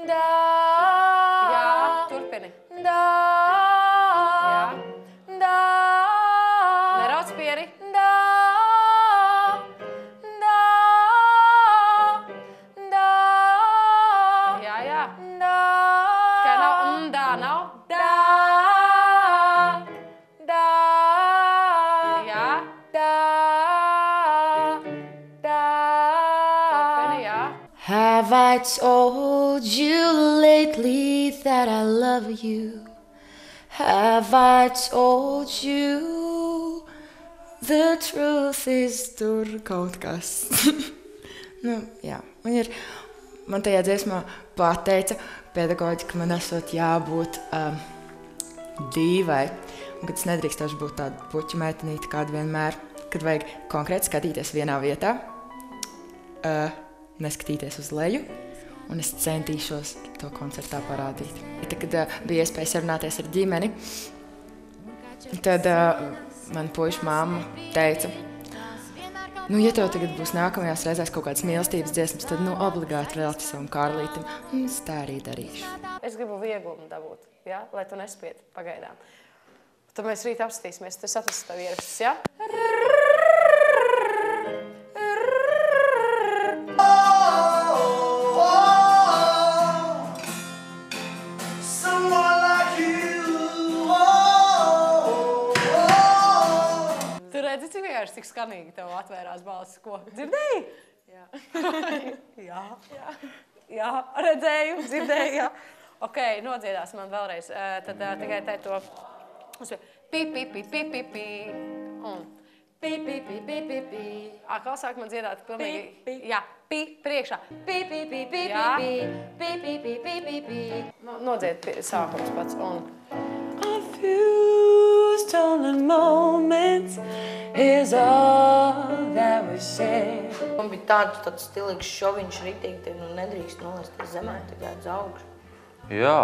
Da. Jā, turpini. Da. Jā. Da. Nerauc pieri. Da. Da. Da. Jā, jā. Da. Tikai nav dā, nav. Da. Da. Jā. Da. Da. Turpini, jā. Have I told you lately that I love you? Have I told you the truth is tur kaut kas? Nu, jā, man tajā dziesmā pateica pedagoģi, ka man esot jābūt dīvai, un kad es nedrīkstošu būt tāda puķu meitenīte kāda vienmēr, kad vajag konkrēti skatīties vienā vietā, neskatīties uz leju, un es centīšos to koncertā parādīt. Ja tad, kad bija iespēja sarunāties ar ģimeni, tad man puiša mamma teica, nu, ja tev tagad būs nākamajās reizēs kaut kādas mīlestības dziesmas, tad obligāti velti savam Kārlītim, un es tā arī darīšu. Es gribu vieglumu dabūt, ja? Lai tu nespied pagaidām. Tad mēs rīt apskatīsimies, tu atrasts tev ierakstus, ja? Tu redzi, cik vienkārši cik skanīgi tev atvērās balsis, ko? Dzirdēji? Jā. Jā. Jā, redzēju, dzirdēju, jā. Ok, nodziedās man vēlreiz. Tad tikai te to... Pi, pi, pi, pi, pi, pi. Un pi, pi, pi, pi, pi, pi. Atkal sāk man dziedāt pilnīgi... Jā, pi, priekšā. Pi, pi, pi, pi, pi, pi. Pi, pi, pi, pi, pi, pi. Nodzied sākums pats. Un... A few stolen moments is all that we share. Man bija tāds stilīgs šoviņš ritīgi, nu nedrīkst nolēsties zemē, tikai uz augšu. Jā.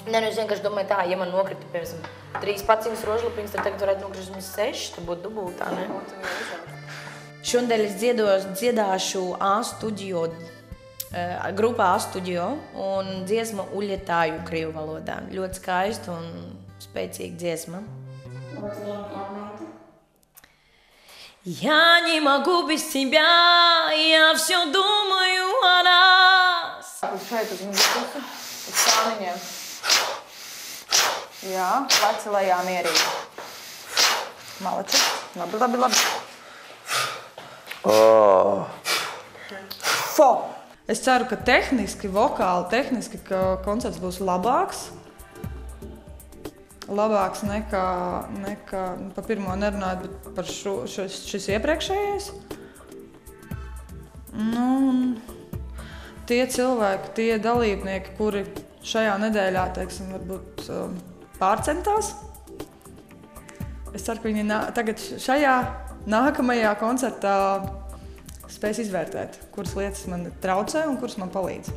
Nē, nu es vienkārši domāju tā, ja man nokrita, piemēram, 3 paciņas rožlapiņas, tad tagad varētu nokrist 6, tad būtu dubultā, ne? Šodien es dziedāšu A-studio, grupā A-studio un dziesma Uļetāju krievu valodā. Ļoti skaista un spēcīga dziesma. Я не могу без тебя, я все думаю о нас. Šeit uz muziku, uz sāniņiem. Jā, leci lejā mierīgi. Malači. Labi, labi, labi. Fo! Es ceru, ka tehniski, vokāli, tehniski, ka koncerts būs labāks. Labāks nekā pa pirmo nerunājot, bet par šis iepriekšējais. Nu, tie cilvēki, tie dalībnieki, kuri šajā nedēļā, teiksim, varbūt pārcentās. Es ceru, ka viņi tagad šajā nākamajā koncertā spēs izvērtēt, kuras lietas man traucē un kuras man palīdz.